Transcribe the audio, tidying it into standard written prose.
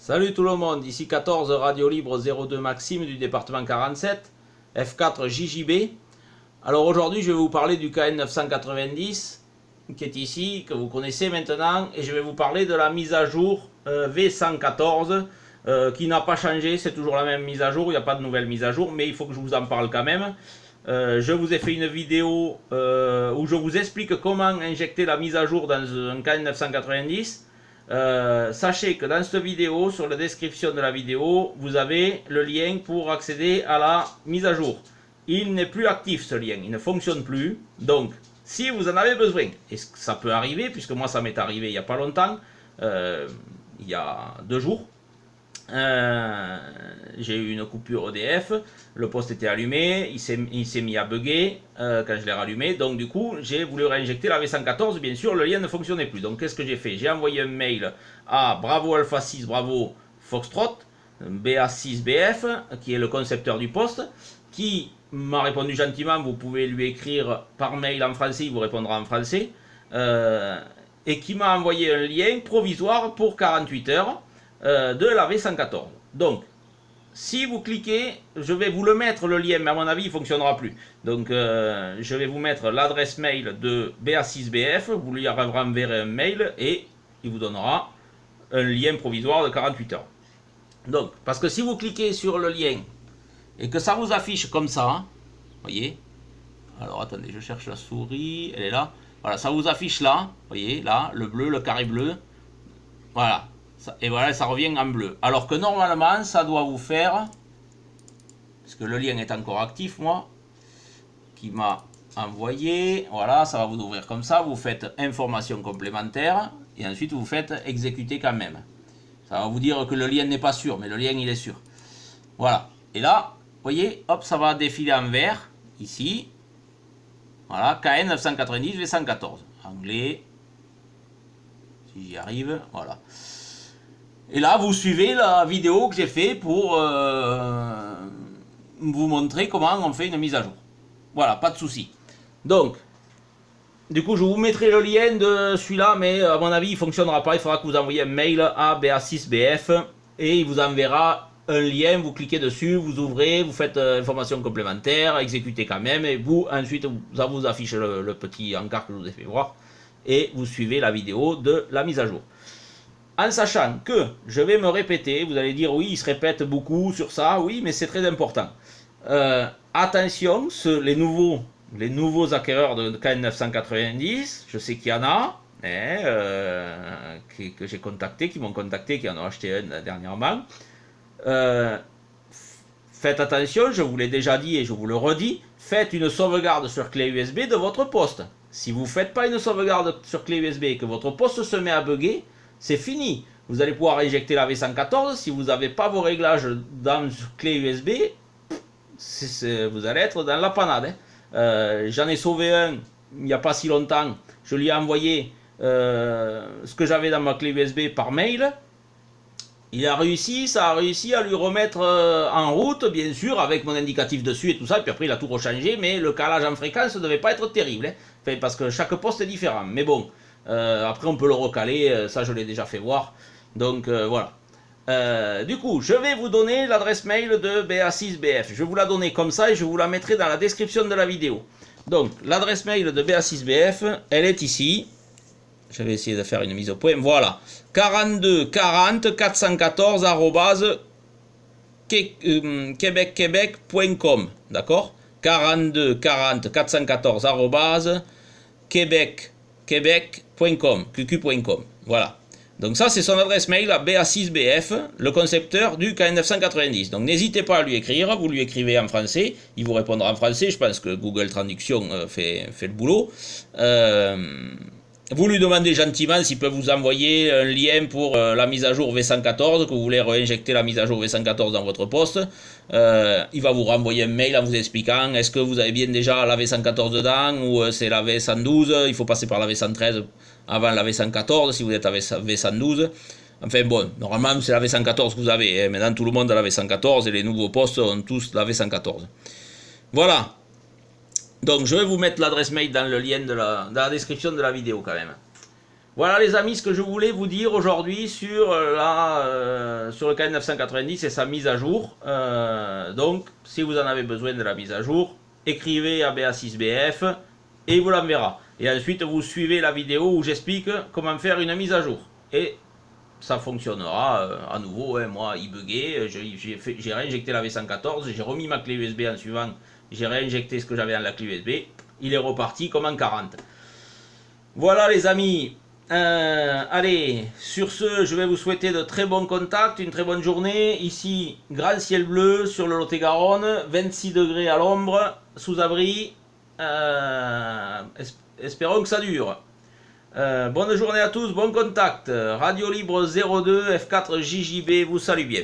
Salut tout le monde, ici 14 Radio Libre 02 Maxime du département 47, F4 JJB. Alors aujourd'hui je vais vous parler du KN 990 qui est ici, que vous connaissez maintenant, et je vais vous parler de la mise à jour V114 qui n'a pas changé, c'est toujours la même mise à jour, il n'y a pas de nouvelle mise à jour, mais il faut que je vous en parle quand même. Je vous ai fait une vidéo où je vous explique comment injecter la mise à jour dans un KN 990. Sachez que dans cette vidéo, sur la description de la vidéo, vous avez le lien pour accéder à la mise à jour. Il n'est plus actif ce lien, il ne fonctionne plus. Donc, si vous en avez besoin, et ça peut arriver, puisque moi ça m'est arrivé il n'y a pas longtemps, il y a 2 jours, j'ai eu une coupure EDF, le poste était allumé, il s'est mis à bugger quand je l'ai rallumé, donc du coup j'ai voulu réinjecter la V114, bien sûr le lien ne fonctionnait plus, donc qu'est-ce que j'ai fait? J'ai envoyé un mail à Bravo Alpha 6 Bravo Foxtrot, BA6BF, qui est le concepteur du poste, qui m'a répondu gentiment, vous pouvez lui écrire par mail en français, il vous répondra en français, et qui m'a envoyé un lien provisoire pour 48 heures, de la V114. Donc, si vous cliquez, je vais vous le mettre le lien, mais à mon avis il ne fonctionnera plus. Donc, je vais vous mettre l'adresse mail de BA6BF, vous lui renverrez un mail et il vous donnera un lien provisoire de 48 heures. Donc, parce que si vous cliquez sur le lien et que ça vous affiche comme ça, voyez, alors attendez, je cherche la souris, elle est là, voilà, ça vous affiche là, voyez, là, le bleu, le carré bleu, voilà. Et voilà, ça revient en bleu. Alors que normalement, ça doit vous faire, parce que le lien est encore actif, moi, qui m'a envoyé, voilà, ça va vous ouvrir comme ça, vous faites information complémentaire, et ensuite vous faites exécuter quand même. Ça va vous dire que le lien n'est pas sûr, mais le lien il est sûr. Voilà, et là, vous voyez, hop, ça va défiler en vert, ici, voilà, KN 990 V114, anglais, si j'y arrive, voilà. Et là, vous suivez la vidéo que j'ai fait pour vous montrer comment on fait une mise à jour. Voilà, pas de souci. Donc, du coup, je vous mettrai le lien de celui-là, mais à mon avis, il ne fonctionnera pas. Il faudra que vous envoyiez un mail à BA6BF et il vous enverra un lien. Vous cliquez dessus, vous ouvrez, vous faites information complémentaire, exécutez quand même, et vous, ensuite, ça vous affiche le petit encart que je vous ai fait voir, et vous suivez la vidéo de la mise à jour. En sachant que, je vais me répéter, vous allez dire oui, il se répète beaucoup sur ça, oui, mais c'est très important. Attention, les nouveaux acquéreurs de KN 990, je sais qu'il y en a, que j'ai contacté, qui m'ont contacté, qui en ont acheté un dernièrement. Faites attention, je vous l'ai déjà dit et je vous le redis, faites une sauvegarde sur clé USB de votre poste. Si vous ne faites pas une sauvegarde sur clé USB et que votre poste se met à bugger, c'est fini. Vous allez pouvoir injecter la V114. Si vous n'avez pas vos réglages dans clé USB, vous allez être dans la panade. J'en ai sauvé un il n'y a pas si longtemps. Je lui ai envoyé ce que j'avais dans ma clé USB par mail. Il a réussi, ça a réussi à lui remettre en route, bien sûr, avec mon indicatif dessus et tout ça. Et puis après, il a tout rechangé, mais le calage en fréquence ne devait pas être terrible. Enfin, parce que chaque poste est différent. Mais bon. Après on peut le recaler, ça je l'ai déjà fait voir, donc voilà. Du coup je vais vous donner l'adresse mail de BA6BF, je vais vous la donner comme ça et je vous la mettrai dans la description de la vidéo. Donc l'adresse mail de BA6BF, elle est ici, je vais essayer de faire une mise au point, voilà, 42 40 414 québecquebec.com, d'accord, 42 40 414 québecquebec.com, qq.com, voilà. Donc ça c'est son adresse mail à BA6BF, le concepteur du KN 990. Donc n'hésitez pas à lui écrire, vous lui écrivez en français, il vous répondra en français, je pense que Google Traduction fait le boulot. Vous lui demandez gentiment s'il peut vous envoyer un lien pour la mise à jour V114, que vous voulez réinjecter la mise à jour V114 dans votre poste. Il va vous renvoyer un mail en vous expliquant est-ce que vous avez bien déjà la V114 dedans ou c'est la V112, il faut passer par la V113 avant la V114 si vous êtes avec V112. Enfin bon, normalement c'est la V114 que vous avez, maintenant tout le monde a la V114 et les nouveaux postes ont tous la V114. Voilà. Donc je vais vous mettre l'adresse mail dans le lien dans la description de la vidéo quand même. Voilà les amis, ce que je voulais vous dire aujourd'hui sur sur le KN990 et sa mise à jour. Donc, si vous en avez besoin de la mise à jour, écrivez à BA6BF et il vous l'enverra. Et ensuite, vous suivez la vidéo où j'explique comment faire une mise à jour. Et ça fonctionnera à nouveau. Hein. Moi, il buguait, j'ai réinjecté la V114, j'ai remis ma clé USB en suivant, j'ai réinjecté ce que j'avais dans la clé USB. Il est reparti comme en 40. Voilà les amis. Allez, sur ce, je vais vous souhaiter de très bons contacts, une très bonne journée. Ici, grand ciel bleu sur le Lot-et-Garonne, 26 degrés à l'ombre, sous abri. Espérons que ça dure. Bonne journée à tous, bon contact. Radio Libre 02 F4 JJB vous salue bien.